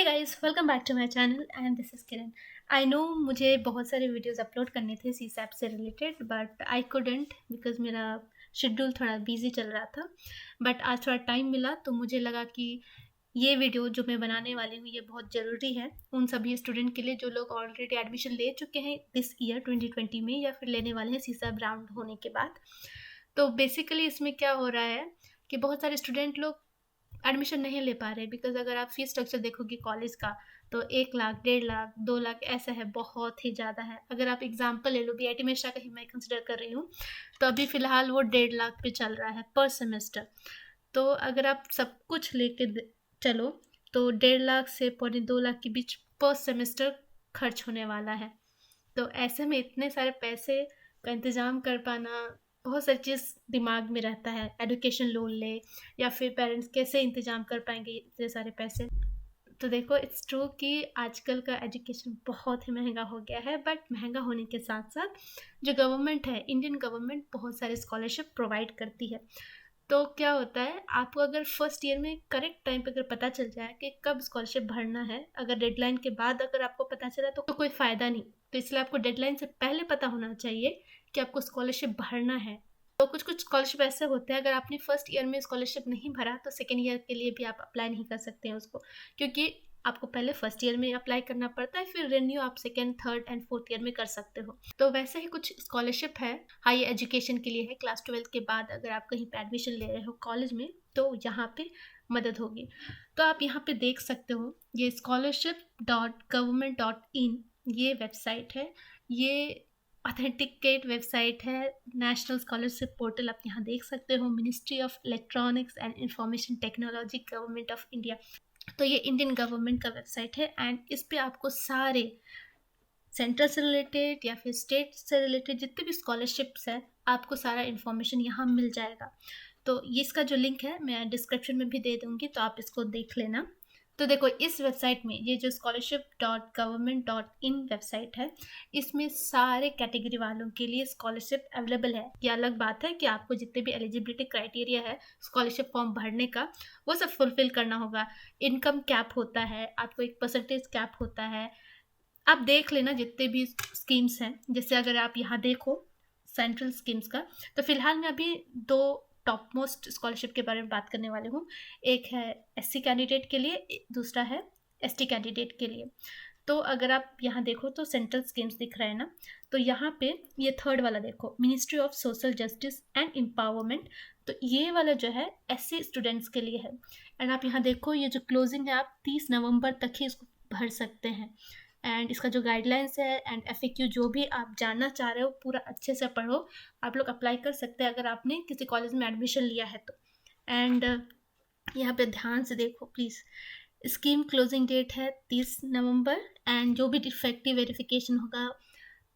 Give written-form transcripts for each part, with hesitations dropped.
Guys, welcome back to my channel and this is Kiran. I know मुझे बहुत सारे videos upload करने थे सीसैप से related, but I couldn't because मेरा शेड्यूल थोड़ा बिजी चल रहा था। बट आज थोड़ा टाइम मिला तो मुझे लगा कि ये वीडियो जो मैं बनाने वाली हूँ ये बहुत ज़रूरी है उन सभी स्टूडेंट के लिए जो लोग ऑलरेडी एडमिशन ले चुके हैं दिस ईयर 2020 में या फिर लेने वाले हैं सीसैप राउंड होने के बाद। तो बेसिकली इसमें क्या हो रहा है कि बहुत सारे स्टूडेंट लोग एडमिशन नहीं ले पा रहे बिकॉज अगर आप फीस स्ट्रक्चर देखोगे कॉलेज का तो 1 लाख 1.5 लाख 2 लाख ऐसा है, बहुत ही ज़्यादा है। अगर आप एग्जांपल ले लो बीआईटी मेशा का ही मैं कंसिडर कर रही हूँ तो अभी फ़िलहाल वो 1.5 लाख पे चल रहा है पर सेमेस्टर। तो अगर आप सब कुछ लेके चलो तो 1.5 लाख से 1.25 लाख के बीच पर सेमेस्टर खर्च होने वाला है। तो ऐसे में इतने सारे पैसे का इंतज़ाम कर पाना, बहुत सारी चीज़ दिमाग में रहता है। एजुकेशन लोन ले या फिर पेरेंट्स कैसे इंतज़ाम कर पाएंगे इतने सारे पैसे। तो देखो, इट्स ट्रू कि आजकल का एजुकेशन बहुत ही महंगा हो गया है, बट महंगा होने के साथ साथ जो गवर्नमेंट है, इंडियन गवर्नमेंट बहुत सारे स्कॉलरशिप प्रोवाइड करती है। तो क्या होता है, आपको अगर फर्स्ट ईयर में करेक्ट टाइम पे अगर पता चल जाए कि कब स्कॉलरशिप भरना है, अगर डेडलाइन के बाद अगर आपको पता चला तो कोई फ़ायदा नहीं। तो इसलिए आपको डेडलाइन से पहले पता होना चाहिए कि आपको स्कॉलरशिप भरना है। तो कुछ कुछ स्कॉलरशिप ऐसे होते हैं, अगर आपने फर्स्ट ईयर में स्कॉलरशिप नहीं भरा तो सेकेंड ईयर के लिए भी आप अप्लाई नहीं कर सकते हैं उसको, क्योंकि आपको पहले फर्स्ट ईयर में अप्लाई करना पड़ता है, फिर रिन्यू आप second third and fourth year में कर सकते हो। तो वैसे ही कुछ स्कॉलरशिप है, हाई एजुकेशन के लिए है। क्लास 12 के बाद अगर आप कहीं पे एडमिशन ले रहे हो कॉलेज में तो यहाँ पे मदद होगी। तो आप यहाँ पे देख सकते हो, ये scholarship.government.in ये वेबसाइट है। ये ऑथेंटिकेट वेबसाइट है, नेशनल स्कॉलरशिप पोर्टल आप यहाँ देख सकते हो। Ministry of electronics and information technology, government of India. तो ये इंडियन गवर्नमेंट का वेबसाइट है एंड इस पे आपको सारे सेंट्रल से रिलेटेड या फिर स्टेट से रिलेटेड जितने भी स्कॉलरशिप्स है आपको सारा इन्फॉर्मेशन यहाँ मिल जाएगा। तो ये इसका जो लिंक है मैं डिस्क्रिप्शन में भी दे दूँगी, तो आप इसको देख लेना। तो देखो, इस वेबसाइट में ये जो scholarship.government.in वेबसाइट है, इसमें सारे कैटेगरी वालों के लिए स्कॉलरशिप अवेलेबल है। ये अलग बात है कि आपको जितने भी एलिजिबिलिटी क्राइटेरिया है स्कॉलरशिप फॉर्म भरने का वो सब फुलफिल करना होगा। इनकम कैप होता है, आपको एक परसेंटेज कैप होता है। आप देख लेना जितने भी स्कीम्स हैं, जैसे अगर आप यहाँ देखो सेंट्रल स्कीम्स का, तो फिलहाल मैं अभी 2 टॉप मोस्ट स्कॉलरशिप के बारे में बात करने वाली हूँ। एक है एससी कैंडिडेट के लिए, दूसरा है एसटी कैंडिडेट के लिए। तो अगर आप यहाँ देखो तो सेंट्रल स्कीम्स दिख रहा है ना, तो यहाँ पे ये थर्ड वाला देखो, ministry of social justice and empowerment. तो ये वाला जो है एससी स्टूडेंट्स के लिए है। एंड आप यहाँ देखो, ये जो क्लोजिंग है आप 30 नवंबर तक ही इसको भर सकते हैं। एंड इसका जो गाइडलाइंस है एंड एफएक्यू जो भी आप जानना चाह रहे हो पूरा अच्छे से पढ़ो। आप लोग अप्लाई कर सकते हैं अगर आपने किसी कॉलेज में एडमिशन लिया है तो। एंड यहाँ पे ध्यान से देखो प्लीज़, स्कीम क्लोजिंग डेट है 30 नवंबर एंड जो भी डिफेक्टिव वेरिफिकेशन होगा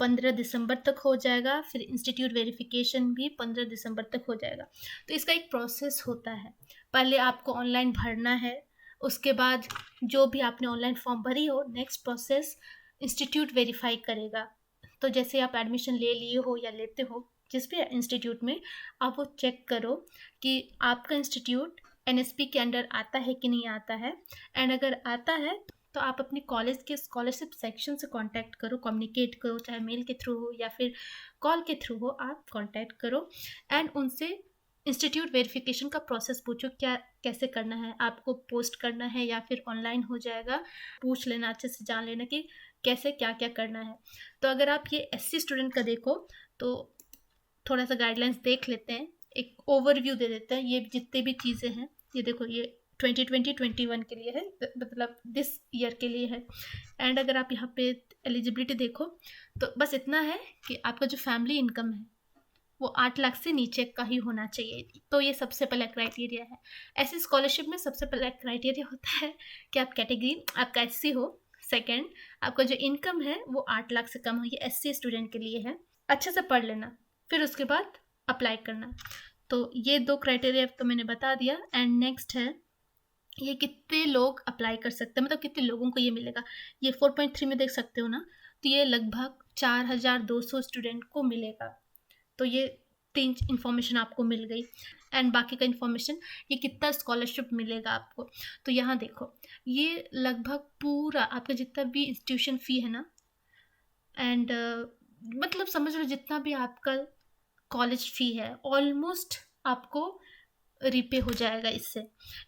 15 दिसंबर तक हो जाएगा। फिर इंस्टीट्यूट वेरिफिकेशन भी 15 दिसंबर तक हो जाएगा। तो इसका एक प्रोसेस होता है, पहले आपको ऑनलाइन भरना है, उसके बाद जो भी आपने ऑनलाइन फॉर्म भरी हो नेक्स्ट प्रोसेस इंस्टीट्यूट वेरीफाई करेगा। तो जैसे आप एडमिशन ले लिए हो या लेते हो जिस भी इंस्टीट्यूट में, आप वो चेक करो कि आपका इंस्टीट्यूट एनएसपी के अंडर आता है कि नहीं आता है। एंड अगर आता है तो आप अपने कॉलेज के स्कॉलरशिप सेक्शन से कांटेक्ट करो, कम्युनिकेट करो, चाहे मेल के थ्रू हो या फिर कॉल के थ्रू हो, आप कांटेक्ट करो एंड उनसे इंस्टीट्यूट वेरिफिकेशन का प्रोसेस पूछो, क्या कैसे करना है, आपको पोस्ट करना है या फिर ऑनलाइन हो जाएगा। पूछ लेना, अच्छे से जान लेना कि कैसे क्या क्या करना है। तो अगर आप ये एससी स्टूडेंट का देखो तो थोड़ा सा गाइडलाइंस देख लेते हैं, एक ओवरव्यू दे देते हैं। ये जितने भी चीज़ें हैं, ये देखो, ये 2020-21 के लिए है, मतलब दिस ईयर के लिए है। एंड अगर आप यहाँ पे एलिजिबिलिटी देखो तो बस इतना है कि आपका जो फैमिली इनकम है वो 8 लाख से नीचे का ही होना चाहिए। तो ये सबसे पहला क्राइटेरिया है। ऐसी स्कॉलरशिप में सबसे पहला क्राइटेरिया होता है कि आप कैटेगरी आपका एससी हो। सेकंड, आपका जो इनकम है वो 8 लाख से कम हो, ये एससी स्टूडेंट के लिए है। अच्छे से पढ़ लेना, फिर उसके बाद अप्लाई करना। तो ये 2 क्राइटेरिया तो मैंने बता दिया। एंड नेक्स्ट है ये कितने लोग अप्लाई कर सकते हैं, मतलब कितने लोगों को ये मिलेगा। ये 4.3 में देख सकते हो ना, तो ये लगभग 4200 स्टूडेंट को मिलेगा। तो ये तीन इंफॉर्मेशन आपको मिल गई। एंड बाकी का इंफॉर्मेशन ये कितना स्कॉलरशिप मिलेगा आपको। तो यहाँ देखो, ये लगभग पूरा आपका जितना भी इंस्टीट्यूशन फ़ी है ना, एंड मतलब समझ लो जितना भी आपका कॉलेज फ़ी है ऑलमोस्ट आपको रिपे हो जाएगा इससे।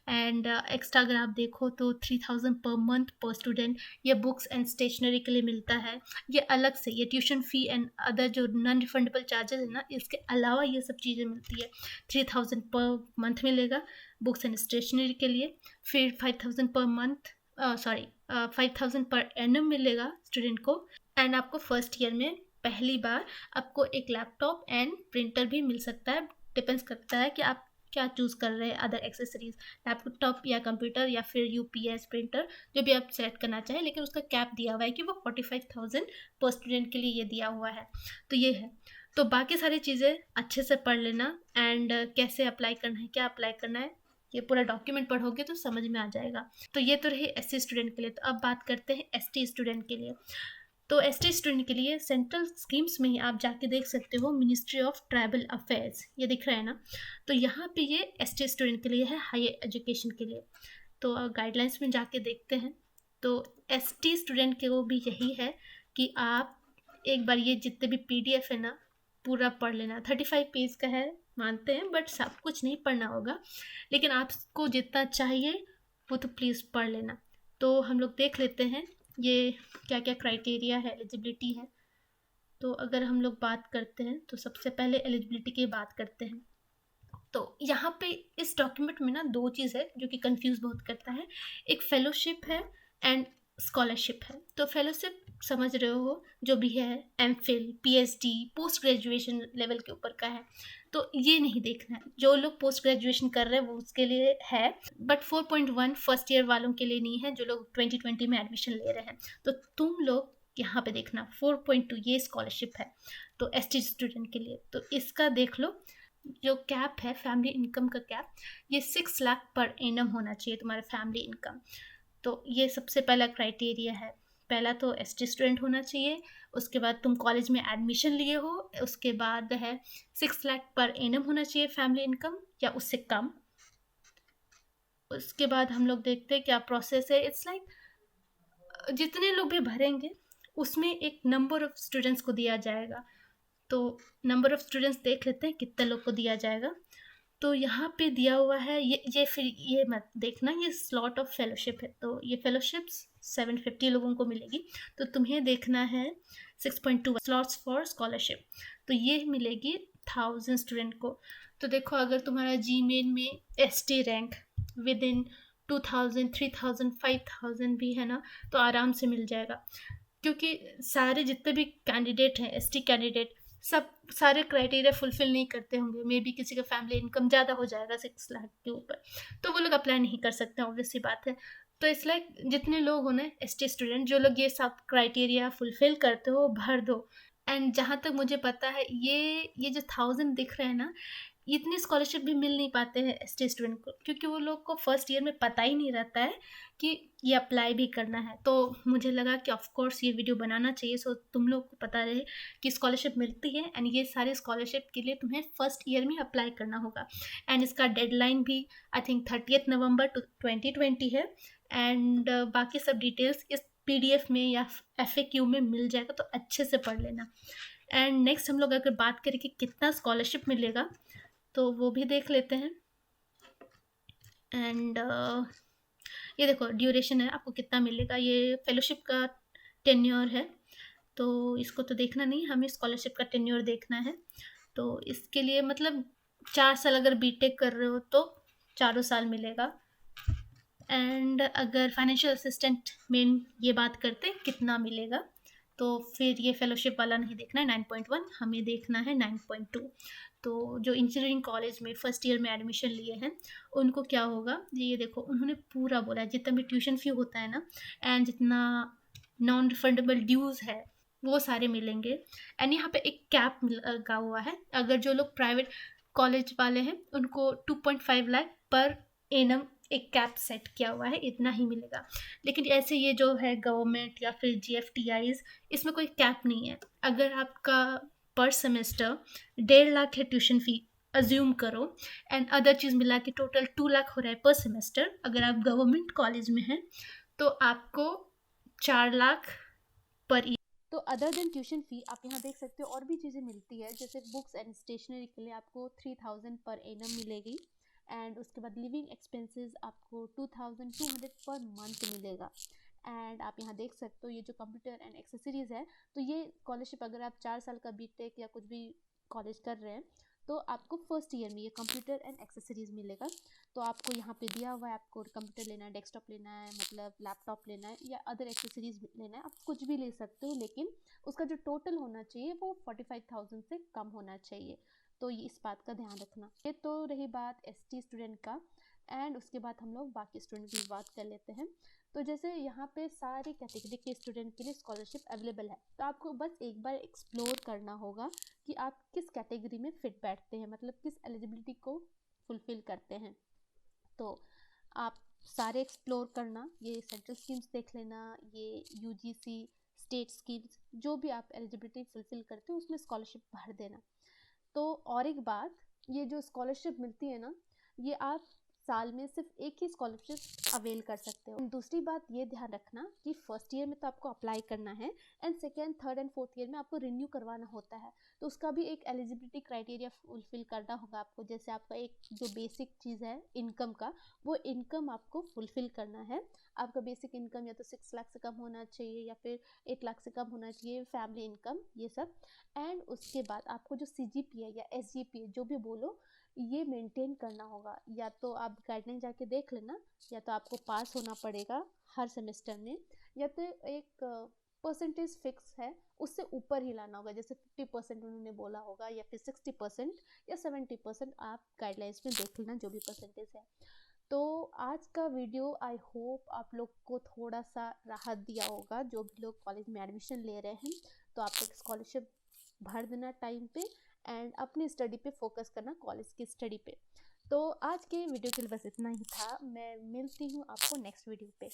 एंड एक्स्ट्रा अगर आप देखो तो 3000 पर मंथ पर स्टूडेंट ये बुक्स एंड स्टेशनरी के लिए मिलता है। ये अलग से ये ट्यूशन फ़ी एंड अदर जो नॉन रिफंडेबल चार्जेस है ना, इसके अलावा ये सब चीज़ें मिलती है। 3000 पर मंथ मिलेगा बुक्स एंड स्टेशनरी के लिए, फिर 5000 per month, sorry 5000 per annum मिलेगा स्टूडेंट को। एंड आपको फर्स्ट ईयर में पहली बार आपको एक लैपटॉप एंड प्रिंटर भी मिल सकता है। डिपेंड्स करता है कि आप क्या चूज़ कर रहे हैं, अदर एक्सेसरीज, लैपटॉप या कंप्यूटर या फिर यूपीएस प्रिंटर, जो भी आप सेलेक्ट करना चाहें। लेकिन उसका कैप दिया हुआ है कि वो 45,000 पर स्टूडेंट के लिए ये दिया हुआ है। तो ये है। तो बाकी सारी चीज़ें अच्छे से पढ़ लेना। एंड कैसे अप्लाई करना है, क्या अप्लाई करना है, ये पूरा डॉक्यूमेंट पढ़ोगे तो समझ में आ जाएगा। तो ये तो रही एससी स्टूडेंट के लिए। तो अब बात करते हैं एसटी स्टूडेंट के लिए। तो एसटी स्टूडेंट के लिए सेंट्रल स्कीम्स में ही आप जाके देख सकते हो, मिनिस्ट्री ऑफ ट्राइबल अफेयर्स, ये दिख रहा है ना। तो यहाँ पे ये एसटी स्टूडेंट के लिए है, हायर एजुकेशन के लिए। तो गाइडलाइंस में जाके देखते हैं। तो एसटी स्टूडेंट के वो भी यही है कि आप एक बार ये जितने भी पीडीएफ है ना पूरा पढ़ लेना। 35 पेज का है मानते हैं, बट सब कुछ नहीं पढ़ना होगा, लेकिन आपको जितना चाहिए वो तो प्लीज़ पढ़ लेना। तो हम लोग देख लेते हैं ये क्या क्या क्राइटेरिया है, एलिजिबिलिटी है। तो अगर हम लोग बात करते हैं तो सबसे पहले एलिजिबिलिटी की बात करते हैं। तो यहाँ पे इस डॉक्यूमेंट में ना दो चीज़ है जो कि कंफ्यूज बहुत करता है। एक फेलोशिप है एंड स्कॉलरशिप है। तो फेलोशिप समझ रहे हो जो भी है, MPhil, PhD, post graduation level के ऊपर का है। तो ये नहीं देखना है, जो लोग पोस्ट ग्रेजुएशन कर रहे हैं वो उसके लिए है, बट 4.1 फर्स्ट ईयर वालों के लिए नहीं है जो लोग 2020 में एडमिशन ले रहे हैं। तो तुम लोग यहाँ पे देखना 4.2 ये स्कॉलरशिप है तो एसटी स्टूडेंट के लिए। तो इसका देख लो, जो कैप है फैमिली इनकम का कैप, ये 6 लाख पर एनम होना चाहिए तुम्हारा फैमिली इनकम। तो ये सबसे पहला क्राइटेरिया है। पहला तो एसटी स्टूडेंट होना चाहिए, उसके बाद तुम कॉलेज में एडमिशन लिए हो, उसके बाद है 6 लाख पर एनम होना चाहिए फैमिली इनकम या उससे कम। उसके बाद हम लोग देखते हैं क्या प्रोसेस है। इट्स लाइक जितने लोग भी भरेंगे उसमें एक नंबर ऑफ स्टूडेंट्स को दिया जाएगा। तो नंबर ऑफ स्टूडेंट्स देख लेते हैं कितने लोग को दिया जाएगा। तो यहाँ पे दिया हुआ है ये फिर ये मत देखना, ये स्लॉट ऑफ फेलोशिप है। तो ये फेलोशिप्स 750 लोगों को मिलेगी। तो तुम्हें देखना है 6.2 स्लॉट्स फॉर स्कॉलरशिप, तो ये मिलेगी 1000 स्टूडेंट को। तो देखो अगर तुम्हारा जीमेल में एसटी रैंक विद इन 2000, 3000, 5000 भी है ना, तो आराम से मिल जाएगा। क्योंकि सारे जितने भी कैंडिडेट हैं एसटी कैंडिडेट, सब सारे क्राइटेरिया फुलफिल नहीं करते होंगे। मे बी किसी का फैमिली इनकम ज़्यादा हो जाएगा 6 लाख के ऊपर, तो वो लोग अप्लाई नहीं कर सकते, ऑब्वियस सी बात है। तो इसलिए जितने लोग हो ना एसटी स्टूडेंट, जो लोग ये सब क्राइटेरिया फुलफिल करते हो भर दो। एंड जहाँ तक मुझे पता है ये जो 1000 दिख रहे हैं ना, इतनी स्कॉलरशिप भी मिल नहीं पाते हैं एसटी स्टूडेंट को, क्योंकि वो लोग को फर्स्ट ईयर में पता ही नहीं रहता है कि ये अप्लाई भी करना है। तो मुझे लगा कि ऑफ कोर्स ये वीडियो बनाना चाहिए, सो तुम लोग को पता रहे कि स्कॉलरशिप मिलती है। एंड ये सारे स्कॉलरशिप के लिए तुम्हें फर्स्ट ईयर में अप्लाई करना होगा। एंड इसका डेडलाइन भी आई थिंक 30 नवंबर 2020 है। एंड बाकी सब डिटेल्स इस पीडीएफ में या एफएक्यू में मिल जाएगा, तो अच्छे से पढ़ लेना। एंड नेक्स्ट हम लोग अगर बात करें कि कितना स्कॉलरशिप मिलेगा, तो वो भी देख लेते हैं। एंड ये देखो ड्यूरेशन है, आपको कितना मिलेगा। ये फेलोशिप का टेन्योर है, तो इसको तो देखना नहीं, हमें स्कॉलरशिप का टेन्योर देखना है। तो इसके लिए मतलब 4 साल अगर बीटेक कर रहे हो तो 4 साल मिलेगा। एंड अगर फाइनेंशियल असिस्टेंट में ये बात करते कितना मिलेगा, तो फिर ये फेलोशिप वाला नहीं देखना है 9.1, हमें देखना है 9.2। तो जो इंजीनियरिंग कॉलेज में फर्स्ट ईयर में एडमिशन लिए हैं उनको क्या होगा, ये देखो उन्होंने पूरा बोला है जितना भी ट्यूशन फ़ी होता है ना, एंड जितना नॉन रिफंडेबल ड्यूज़ है वो सारे मिलेंगे। एंड यहाँ पे एक कैप लगा हुआ है, अगर जो लोग प्राइवेट कॉलेज वाले हैं उनको 2.5 लाख पर एनम एक कैप सेट किया हुआ है, इतना ही मिलेगा। लेकिन ऐसे ये जो है गवर्नमेंट या फिर जीएफटीआईज, इसमें कोई कैप नहीं है। अगर आपका पर सेमेस्टर 1.5 लाख है ट्यूशन फ़ी अज्यूम करो, एंड अदर चीज़ मिला के टोटल 2 लाख हो रहा है पर सेमेस्टर। अगर आप गवर्नमेंट कॉलेज में हैं तो आपको 4 लाख पर ईयर। तो अदर देन ट्यूशन फ़ी आप यहाँ देख सकते हो और भी चीज़ें मिलती है, जैसे बुक्स एंड स्टेशनरी के लिए आपको 3000 पर एनम मिलेगी, एंड उसके बाद लिविंग एक्सपेंसेस आपको 2200 पर मंथ मिलेगा। एंड आप यहाँ देख सकते हो ये जो कंप्यूटर एंड एक्सेसरीज है, तो ये स्कॉलरशिप अगर आप 4 साल का बीटेक या कुछ भी कॉलेज कर रहे हैं तो आपको फर्स्ट ईयर में ये कंप्यूटर एंड एक्सेसरीज मिलेगा। तो आपको यहाँ पे दिया हुआ है, आपको कंप्यूटर लेना है, डेस्कटॉप लेना है, मतलब लैपटॉप लेना है या अदर एक्सेसरीज लेना है, आप कुछ भी ले सकते हो, लेकिन उसका जो टोटल होना चाहिए वो 45,000 से कम होना चाहिए। तो ये इस बात का ध्यान रखना। ये तो रही बात एसटी स्टूडेंट का, एंड उसके बाद हम लोग बाकी स्टूडेंट की बात कर लेते हैं। तो जैसे यहाँ पे सारी कैटेगरी के स्टूडेंट के लिए स्कॉलरशिप अवेलेबल है, तो आपको बस एक बार एक्सप्लोर करना होगा कि आप किस कैटेगरी में फिट बैठते हैं, मतलब किस एलिजिबिलिटी को फुलफिल करते हैं। तो आप सारे एक्सप्लोर करना, ये सेंट्रल स्कीम्स देख लेना, ये यूजीसी स्टेट स्कीम्स, जो भी आप एलिजिबिलिटी फुलफिल करते हो उसमें स्कॉलरशिप भर देना। तो और एक बात, ये जो स्कॉलरशिप मिलती है ना, ये आप साल में सिर्फ एक ही स्कॉलरशिप अवेल कर सकते हो। दूसरी बात ये ध्यान रखना कि फर्स्ट ईयर में तो आपको अप्लाई करना है, and second third and fourth year में आपको रिन्यू करवाना होता है, तो उसका भी एक एलिजिबिलिटी क्राइटेरिया फुलफिल करना होगा आपको। जैसे आपका एक जो बेसिक चीज़ है इनकम का, वो इनकम आपको फुलफिल करना है। आपका बेसिक इनकम या तो 6 लाख से कम होना चाहिए या फिर 8 लाख से कम होना चाहिए, फैमिली इनकम ये सब। एंड उसके बाद आपको जो CGPA या SGPA जो भी बोलो, ये मेंटेन करना होगा। या तो आप गाइडलाइन जाके देख लेना, या तो आपको पास होना पड़ेगा हर सेमेस्टर में, या तो एक परसेंटेज फिक्स है उससे ऊपर ही लाना होगा, जैसे 50% उन्होंने बोला होगा, या फिर 60% या 70%, आप गाइडलाइंस में देख लेना जो भी परसेंटेज है। तो आज का वीडियो आई होप आप लोग को थोड़ा सा राहत दिया होगा, जो भी लोग कॉलेज में एडमिशन ले रहे हैं। तो आप लोग स्कॉलरशिप भर देना टाइम पे, एंड अपनी स्टडी पे फोकस करना, कॉलेज की स्टडी पे। तो आज के वीडियो के लिए बस इतना ही था, मैं मिलती हूँ आपको नेक्स्ट वीडियो पे।